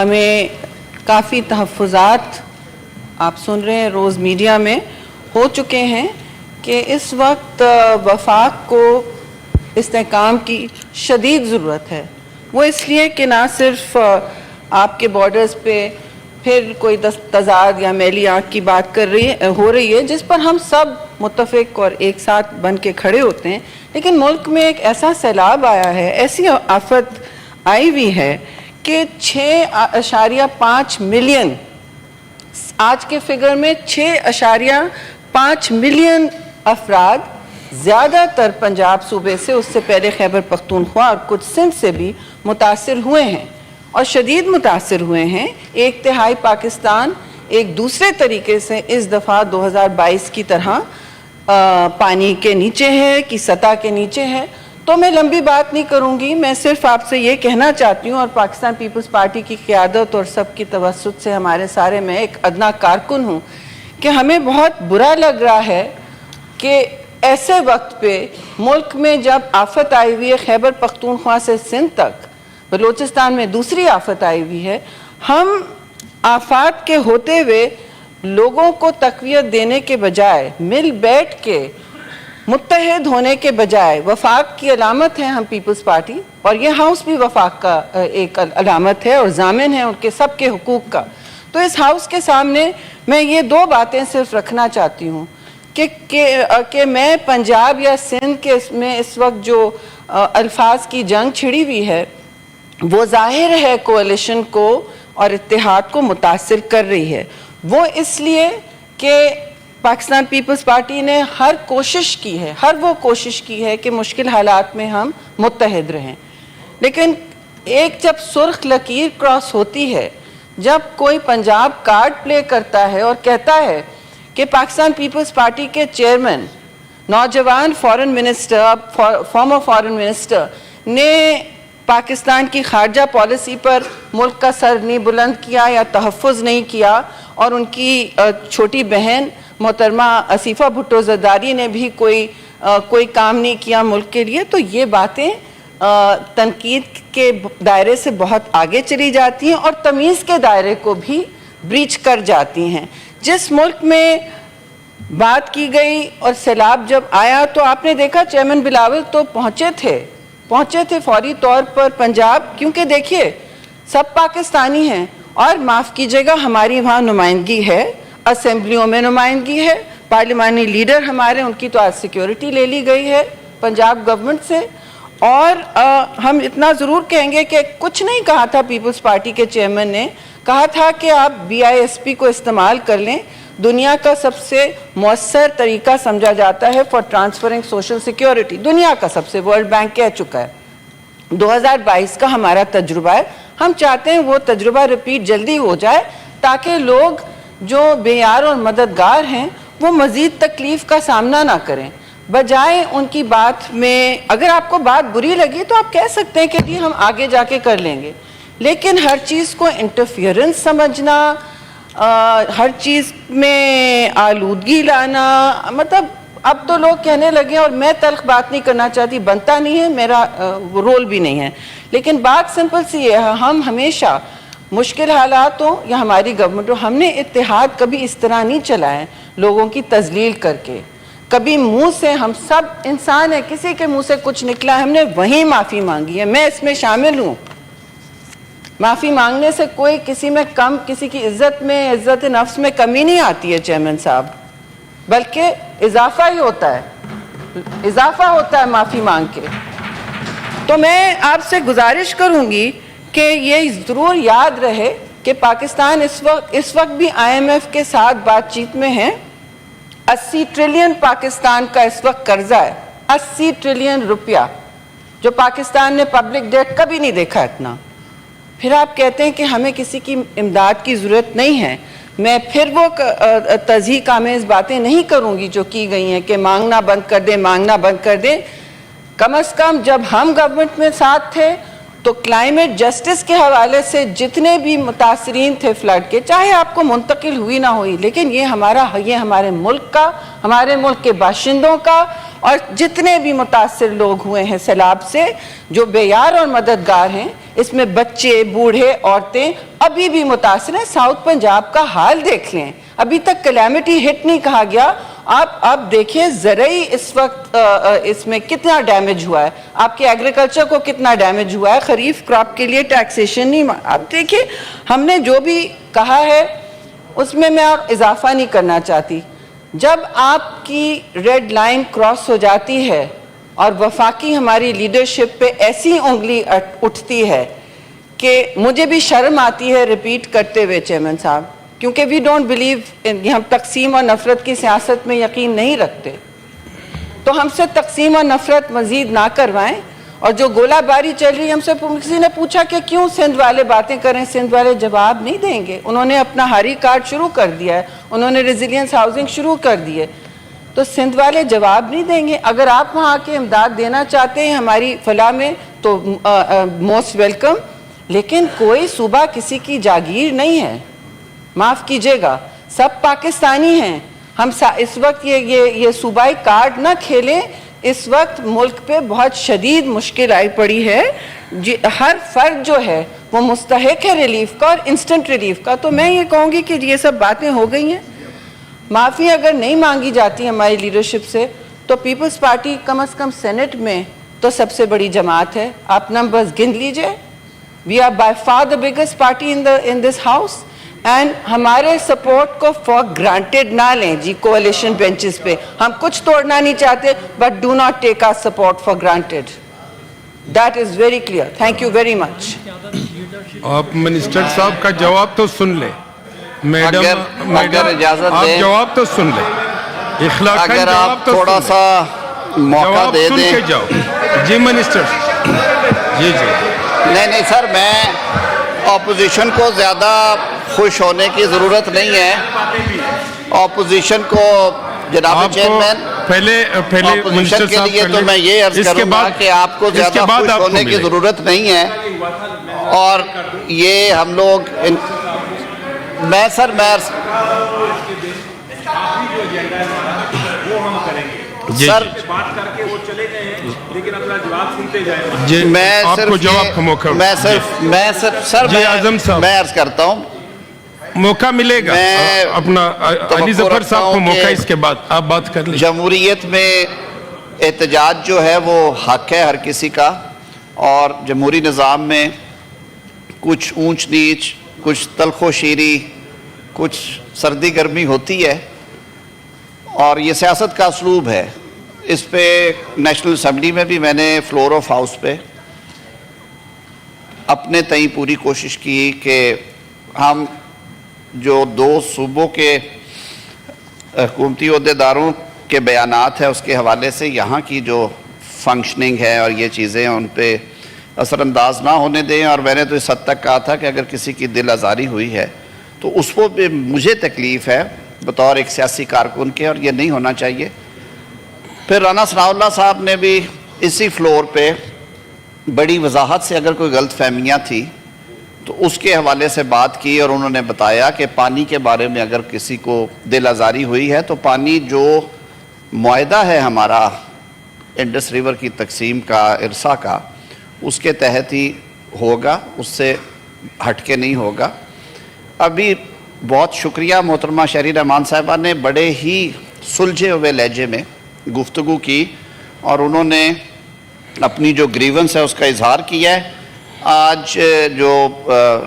ہمیں کافی تحفظات آپ سن رہے ہیں روز میڈیا میں ہو چکے ہیں کہ اس وقت وفاق کو استحکام کی شدید ضرورت ہے. وہ اس لیے کہ نہ صرف آپ کے بارڈرز پہ پھر کوئی تضاد یا میلی آنکھ کی بات ہو رہی ہے جس پر ہم سب متفق اور ایک ساتھ بن کے کھڑے ہوتے ہیں، لیکن ملک میں ایک ایسا سیلاب آیا ہے، ایسی آفت آئی ہوئی ہے کہ 6.5 ملین، آج کے فگر میں 6.5 ملین افراد، زیادہ تر پنجاب صوبے سے، اس سے پہلے خیبر پختونخوا اور کچھ سندھ سے بھی متاثر ہوئے ہیں اور شدید متاثر ہوئے ہیں. 1/3 پاکستان ایک دوسرے طریقے سے اس دفعہ 2022 کی طرح پانی کے نیچے ہے، کی سطح کے نیچے ہے. تو میں لمبی بات نہیں کروں گی، میں صرف آپ سے یہ کہنا چاہتی ہوں، اور پاکستان پیپلز پارٹی کی قیادت اور سب کی توسط سے ہمارے سارے، میں ایک ادنا کارکن ہوں، کہ ہمیں بہت برا لگ رہا ہے کہ ایسے وقت پہ ملک میں جب آفت آئی ہوئی ہے، خیبر پختونخوا سے سندھ تک، بلوچستان میں دوسری آفت آئی ہوئی ہے، ہم آفات کے ہوتے ہوئے لوگوں کو تقویت دینے کے بجائے، مل بیٹھ کے متحد ہونے کے بجائے، وفاق کی علامت ہے ہم پیپلز پارٹی، اور یہ ہاؤس بھی وفاق کا ایک علامت ہے اور ضامن ہے ان کے سب کے حقوق کا. تو اس ہاؤس کے سامنے میں یہ 2 باتیں صرف رکھنا چاہتی ہوں کہ میں پنجاب یا سندھ کے میں اس وقت جو الفاظ کی جنگ چھڑی ہوئی ہے، وہ ظاہر ہے کوalition کو اور اتحاد کو متاثر کر رہی ہے. وہ اس لیے کہ پاکستان پیپلز پارٹی نے ہر وہ کوشش کی ہے کہ مشکل حالات میں ہم متحد رہیں، لیکن ایک جب سرخ لکیر کراس ہوتی ہے، جب کوئی پنجاب کارڈ پلے کرتا ہے اور کہتا ہے کہ پاکستان پیپلز پارٹی کے چیئرمین، نوجوان foreign minister, former foreign minister نے پاکستان کی خارجہ پالیسی پر ملک کا سر نہیں بلند کیا یا تحفظ نہیں کیا، اور ان کی چھوٹی بہن محترمہ اسیفہ بھٹو زرداری نے بھی کوئی کام نہیں کیا ملک کے لیے، تو یہ باتیں تنقید کے دائرے سے بہت آگے چلی جاتی ہیں اور تمیز کے دائرے کو بھی بریچ کر جاتی ہیں. جس ملک میں بات کی گئی اور سیلاب جب آیا تو آپ نے دیکھا چیئرمین بلاول تو پہنچے تھے فوری طور پر پنجاب، کیونکہ دیکھیے سب پاکستانی ہیں اور معاف کیجیے گا ہماری وہاں نمائندگی ہے، اسمبلیوں میں نمائندگی ہے، پارلیمانی لیڈر ہمارے، ان کی تو آج سیکیورٹی لے لی گئی ہے پنجاب گورنمنٹ سے. اور ہم اتنا ضرور کہیں گے کہ کچھ نہیں کہا تھا پیپلز پارٹی کے چیئرمین نے، کہا تھا کہ آپ BISP کو استعمال کر لیں، دنیا کا سب سے مؤثر طریقہ سمجھا جاتا ہے فار ٹرانسفرنگ سوشل سیکیورٹی، دنیا کا سب سے، ورلڈ بینک کہہ چکا ہے. 2022 کا ہمارا تجربہ ہے، ہم چاہتے ہیں وہ تجربہ ریپیٹ جلدی ہو جائے تاکہ لوگ جو بے یار اور مددگار ہیں وہ مزید تکلیف کا سامنا نہ کریں. بجائے ان کی بات میں، اگر آپ کو بات بری لگی تو آپ کہہ سکتے ہیں کہ جی ہم آگے جا کے کر لیں گے، لیکن ہر چیز کو انٹرفیئرنس سمجھنا، ہر چیز میں آلودگی لانا، مطلب اب تو لوگ کہنے لگے، اور میں تلخ بات نہیں کرنا چاہتی، بنتا نہیں ہے، میرا رول بھی نہیں ہے، لیکن بات سمپل سی ہے، ہم ہمیشہ مشکل حالات ہوں یا ہماری گورنمنٹ ہو، ہم نے اتحاد کبھی اس طرح نہیں چلائے لوگوں کی تذلیل کر کے. کبھی منہ سے، ہم سب انسان ہیں، کسی کے منہ سے کچھ نکلا ہے ہم نے وہیں معافی مانگی ہے، میں اس میں شامل ہوں. معافی مانگنے سے کوئی کسی میں کم، کسی کی عزت میں، عزت نفس میں کمی نہیں آتی ہے چیئرمین صاحب، بلکہ اضافہ ہی ہوتا ہے معافی مانگ کے. تو میں آپ سے گزارش کروں گی کہ یہ ضرور یاد رہے کہ پاکستان اس وقت بھی IMF کے ساتھ بات چیت میں ہے. 80 ٹریلین پاکستان کا اس وقت قرضہ ہے، 80 ٹریلین روپیہ، جو پاکستان نے پبلک ڈیٹ کبھی نہیں دیکھا اتنا. پھر آپ کہتے ہیں کہ ہمیں کسی کی امداد کی ضرورت نہیں ہے. میں پھر وہ تضحیق آمیز باتیں نہیں کروں گی جو کی گئی ہیں کہ مانگنا بند کر دیں. کم از کم جب ہم گورنمنٹ میں ساتھ تھے تو کلائمیٹ جسٹس کے حوالے سے جتنے بھی متاثرین تھے فلڈ کے، چاہے آپ کو منتقل ہوئی نہ ہوئی، لیکن یہ ہمارے ملک کا، ہمارے ملک کے باشندوں کا، اور جتنے بھی متاثر لوگ ہوئے ہیں سیلاب سے، جو بے یار اور مددگار ہیں، اس میں بچے بوڑھے عورتیں ابھی بھی متاثر ہیں. ساؤتھ پنجاب کا حال دیکھ لیں, ابھی تک کلیمٹی ہٹ نہیں کہا گیا. آپ دیکھیں زرعی اس وقت اس میں کتنا ڈیمیج ہوا ہے, آپ کے ایگریکلچر کو کتنا ڈیمیج ہوا ہے. خریف کراپ کے لیے ٹیکسیشن نہیں, آپ دیکھیں ہم نے جو بھی کہا ہے اس میں اور اضافہ نہیں کرنا چاہتی. جب آپ کی ریڈ لائن کراس ہو جاتی ہے اور وفاقی ہماری لیڈرشپ پہ ایسی انگلی اٹھتی ہے کہ مجھے بھی شرم آتی ہے ریپیٹ کرتے ہوئے چیئرمین صاحب, کیونکہ وی ڈونٹ بلیو ہم تقسیم اور نفرت کی سیاست میں یقین نہیں رکھتے, تو ہم سے تقسیم اور نفرت مزید نہ کروائیں. اور جو گولہ باری چل رہی ہے, ہم سے کسی نے پوچھا کہ کیوں سندھ والے باتیں کریں, سندھ والے جواب نہیں دیں گے. انہوں نے اپنا ہاری کارڈ شروع کر دیا ہے, انہوں نے ریزیلینس ہاؤسنگ شروع کر دی ہے, تو سندھ والے جواب نہیں دیں گے. اگر آپ وہاں کے امداد دینا چاہتے ہیں ہماری فلاح میں تو موسٹ ویلکم, لیکن کوئی صوبہ کسی کی جاگیر نہیں ہے, معاف کیجئے گا, سب پاکستانی ہیں. ہم اس وقت یہ صوبائی کارڈ نہ کھیلیں. اس وقت ملک پہ بہت شدید مشکل آئی پڑی ہے, ہر فرد جو ہے وہ مستحق ہے ریلیف کا اور انسٹنٹ ریلیف کا. تو میں یہ کہوں گی کہ یہ سب باتیں ہو گئی ہیں, معافی اگر نہیں مانگی جاتی ہماری لیڈرشپ سے تو پیپلز پارٹی کم از کم سینٹ میں تو سب سے بڑی جماعت ہے. آپ نمبرز گن لیجئے, we are by far the biggest party in this house. And ہمارے سپورٹ کو فار گرانٹیڈ نہ لیں جی کوalition بینچز پہ. ہم کچھ توڑنا نہیں چاہتے, but do not take our support for granted. That is very clear. Thank you very much. آپ منسٹر صاحب کا جواب تو سن لیں. میڈم آپ جواب تو سن لیں, اخلاقاً اگر جواب آپ تو تھوڑا سن سا لیں. موقع جواب دے سن دیں. کے جاؤ. جی منسٹر. جی جی نہیں سر, میں اپوزیشن کو زیادہ خوش ہونے کی ضرورت نہیں ہے. اپوزیشن کو جناب چیئرمین پہلے اپوزیشن کے لیے تو میں یہ عرض کروں گا کہ آپ کو زیادہ خوش ہونے کی ضرورت نہیں ہے. اور یہ ہم لوگ میں سر میں عرض کرتا ہوں, موقع ملے گا اپنا علی ظفر صاحب کو موقع, اس کے بعد آپ بات کر لیں. جمہوریت میں احتجاج جو ہے وہ حق ہے ہر کسی کا, اور جمہوری نظام میں کچھ اونچ نیچ, کچھ تلخ و شیری, کچھ سردی گرمی ہوتی ہے, اور یہ سیاست کا اسلوب ہے. اس پہ نیشنل اسمبلی میں بھی میں نے فلور آف ہاؤس پہ اپنے تئیں پوری کوشش کی کہ ہم جو دو صوبوں کے حکومتی عہدیداروں کے بیانات ہیں اس کے حوالے سے یہاں کی جو فنکشننگ ہے اور یہ چیزیں ان پہ اثر انداز نہ ہونے دیں. اور میں نے تو اس حد تک کہا تھا کہ اگر کسی کی دل آزاری ہوئی ہے تو اس کو بھی مجھے تکلیف ہے بطور ایک سیاسی کارکن کے, اور یہ نہیں ہونا چاہیے. پھر رانا ثناء اللہ صاحب نے بھی اسی فلور پہ بڑی وضاحت سے اگر کوئی غلط فہمیاں تھی تو اس کے حوالے سے بات کی, اور انہوں نے بتایا کہ پانی کے بارے میں اگر کسی کو دل آزاری ہوئی ہے تو پانی جو معاہدہ ہے ہمارا انڈس ریور کی تقسیم کا, ارسا کا, اس کے تحت ہی ہوگا, اس سے ہٹ کے نہیں ہوگا. ابھی بہت شکریہ محترمہ شہری رحمان صاحبہ نے بڑے ہی سلجھے ہوئے لہجے میں گفتگو کی, اور انہوں نے اپنی جو گریونس ہے اس کا اظہار کیا ہے. آج جو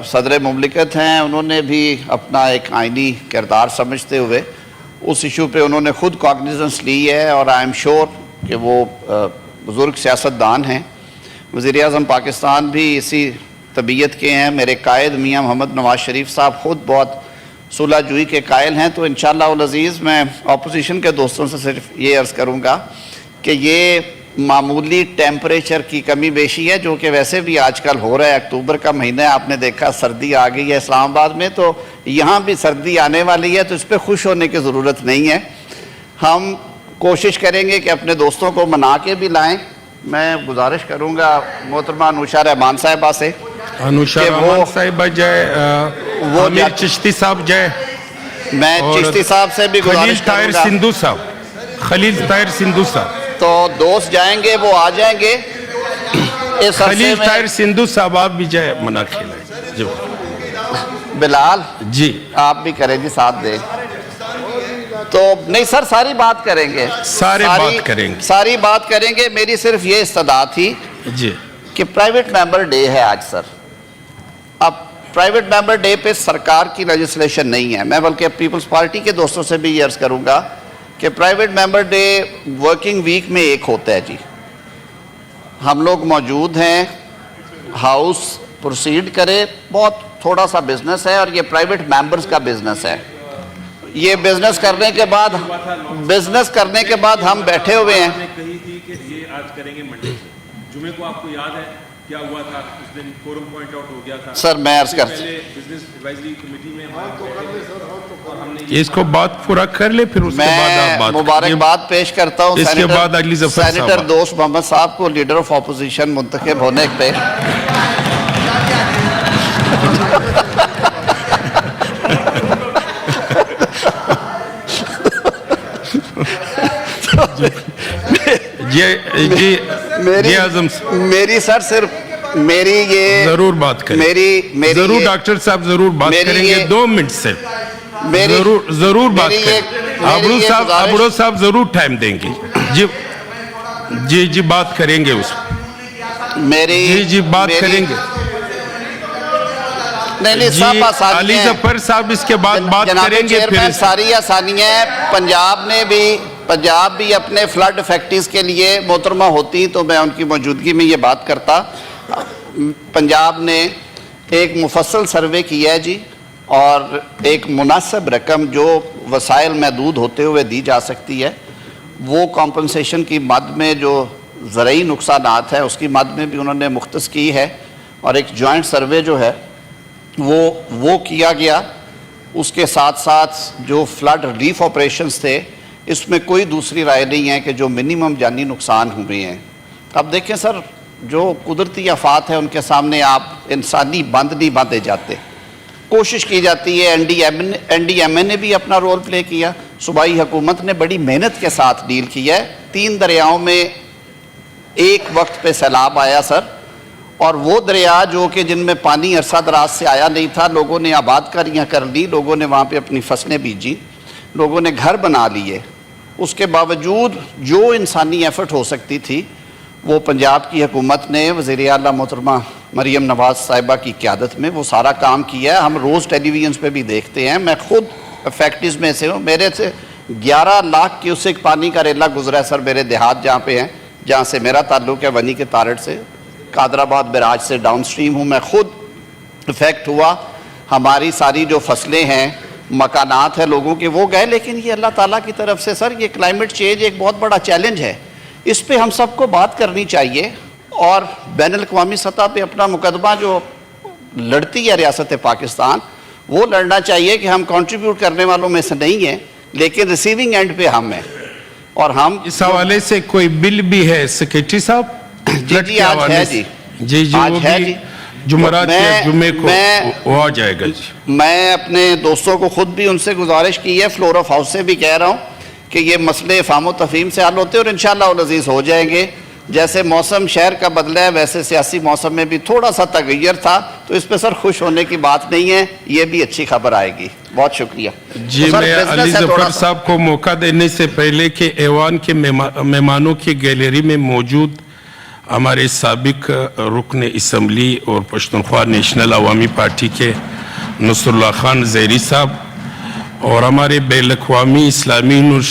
صدر مملکت ہیں انہوں نے بھی اپنا ایک آئینی کردار سمجھتے ہوئے اس ایشو پہ انہوں نے خود کاگنیزنس لی ہے, اور آئی ایم شیور کہ وہ بزرگ سیاستدان ہیں. وزیر اعظم پاکستان بھی اسی طبیعت کے ہیں. میرے قائد میاں محمد نواز شریف صاحب خود بہت صلح جوئی کے قائل ہیں. تو انشاءاللہ العزیز میں اپوزیشن کے دوستوں سے صرف یہ عرض کروں گا کہ یہ معمولی ٹیمپریچر کی کمی بیشی ہے, جو کہ ویسے بھی آج کل ہو رہا ہے. اکتوبر کا مہینہ ہے, آپ نے دیکھا سردی آ گئی ہے اسلام آباد میں, تو یہاں بھی سردی آنے والی ہے, تو اس پہ خوش ہونے کی ضرورت نہیں ہے. ہم کوشش کریں گے کہ اپنے دوستوں کو منا کے بھی لائیں. میں گزارش کروں گا محترمہ انوشا رحمان صاحبہ سے, انوشا رحمان صاحبہ جائے, وہ چشتی صاحب جائے, میں چشتی صاحب سے بھی گزارش کروں گا, خلیل طاہر سندھو صاحب, تو دوست جائیں گے وہ آ جائیں گے. اس عرصے خلیل میں طاہر سندھو صاحب آپ بھی جائے منع کھیلائیں جی بلال جی آپ بھی کریں جی ساتھ دیں تو نہیں سر ساری بات کریں گے سارے بات کریں گے ساری بات کریں گے میری صرف یہ استدعا تھی جی کہ پرائیویٹ ممبر ڈے ہے آج سر اب پرائیویٹ ممبر ڈے پہ سرکار کی لیجسلیشن نہیں ہے میں بلکہ پیپلز پارٹی کے دوستوں سے بھی یہ عرض کروں گا کہ private member day working week میں ایک ہوتا ہے جی ہم لوگ موجود ہیں ہاؤس پروسیڈ کرے بہت تھوڑا سا بزنس ہے اور یہ پرائیویٹ ممبرز کا بزنس ہے یہ بزنس کرنے کے بعد ہم بیٹھے ہوئے ہیں کہی تھی کہ یہ آج کریں گے منڈے سے جمعے کو آپ کو یاد ہے کیا ہوا تھا اس دن فورم پوائنٹ آؤٹ ہو گیا تھا سر میں عرض کرتا پہلے بزنس ایڈوائزری کمیٹی میں ہم نے اس کو بات پورا کر لے پھر اس کے بعد آپ میں بات مبارکباد پیش کرتا ہوں اس کے بعد علی ظفر صاحب سینیٹر دوست محمد صاحب کو لیڈر آف اپوزیشن منتخب ہونے پہ جی اعظم میری سر صرف میری یہ ضرور بات کریں ضرور ڈاکٹر صاحب ضرور بات کریں گے 2 منٹ سے ضرور بات کریں ابرو صاحب ضرور ٹائم دیں گے جی بات کریں گے اس جی بات کریں گے علی ظفر صاحب اس کے بعد بات کریں گے پھر ساری آسانیاں پنجاب بھی اپنے فلڈ فیکٹریز کے لیے محترمہ ہوتی تو میں ان کی موجودگی میں یہ بات کرتا پنجاب نے ایک مفصل سروے کیا ہے جی اور ایک مناسب رقم جو وسائل محدود ہوتے ہوئے دی جا سکتی ہے وہ کمپنسیشن کی مد میں جو زرعی نقصانات ہیں اس کی مد میں بھی انہوں نے مختص کی ہے اور ایک جوائنٹ سروے جو ہے وہ کیا گیا اس کے ساتھ ساتھ جو فلڈ ریلیف آپریشنز تھے اس میں کوئی دوسری رائے نہیں ہے کہ جو منیمم جانی نقصان ہوئے ہیں اب دیکھیں سر جو قدرتی آفات ہیں ان کے سامنے آپ انسانی بند نہیں باندھے جاتے کوشش کی جاتی ہے این ڈی ایم اے نے بھی اپنا رول پلے کیا صوبائی حکومت نے بڑی محنت کے ساتھ ڈیل کیا ہے 3 دریاؤں میں ایک وقت پہ سیلاب آیا سر اور وہ دریا جو کہ جن میں پانی عرصہ دراز سے آیا نہیں تھا لوگوں نے آباد کاریاں کر لی لوگوں نے وہاں پہ اپنی فصلیں بیجی لوگوں نے گھر بنا لیے اس کے باوجود جو انسانی ایفرٹ ہو سکتی تھی وہ پنجاب کی حکومت نے وزیر اعلیٰ محترمہ مریم نواز صاحبہ کی قیادت میں وہ سارا کام کیا ہے ہم روز ٹیلی ویژنز پہ بھی دیکھتے ہیں میں خود فیکٹریز میں سے ہوں میرے سے 11 لاکھ کیوسک پانی کا ریلا گزرا ہے سر میرے دیہات جہاں پہ ہیں جہاں سے میرا تعلق ہے ونی کے تارڑ سے قادر آباد بیراج سے ڈاؤن سٹریم ہوں میں خود افیکٹ ہوا ہماری ساری جو فصلیں ہیں مکانات ہیں لوگوں کے وہ گئے لیکن یہ اللہ تعالیٰ کی طرف سے سر یہ کلائمیٹ چینج ایک بہت بڑا چیلنج ہے اس پہ ہم سب کو بات کرنی چاہیے اور بین الاقوامی سطح پہ اپنا مقدمہ جو لڑتی ہے ریاست پاکستان وہ لڑنا چاہیے کہ ہم کنٹریبیوٹ کرنے والوں میں سے نہیں ہیں لیکن ریسیونگ اینڈ پہ ہم ہیں اور ہم اس حوالے سے کوئی بل بھی ہے سیکریٹری صاحب جی آج ہے جی آج ہے جی جمعرات کے جمعے کو وہ آ جائے گا جی میں اپنے دوستوں کو خود بھی ان سے گزارش کی ہے فلور آف ہاؤس سے بھی کہہ رہا ہوں کہ یہ مسئلے فہم و تفہیم سے حل ہوتے ہیں اور انشاءاللہ العزیز ہو جائیں گے جیسے موسم شہر کا بدلا ہے ویسے سیاسی موسم میں بھی تھوڑا سا تغیر تھا تو اس پہ سر خوش ہونے کی بات نہیں ہے یہ بھی اچھی خبر آئے گی بہت شکریہ جی میں علی ظفر صاحب کو موقع دینے سے پہلے کہ ایوان کے مہمانوں کی گیلری میں موجود ہمارے سابق رکن اسمبلی اور پشتونخوا نیشنل عوامی پارٹی کے نصر اللہ خان زیری صاحب اور ہمارے بین الاقوامی اسلامی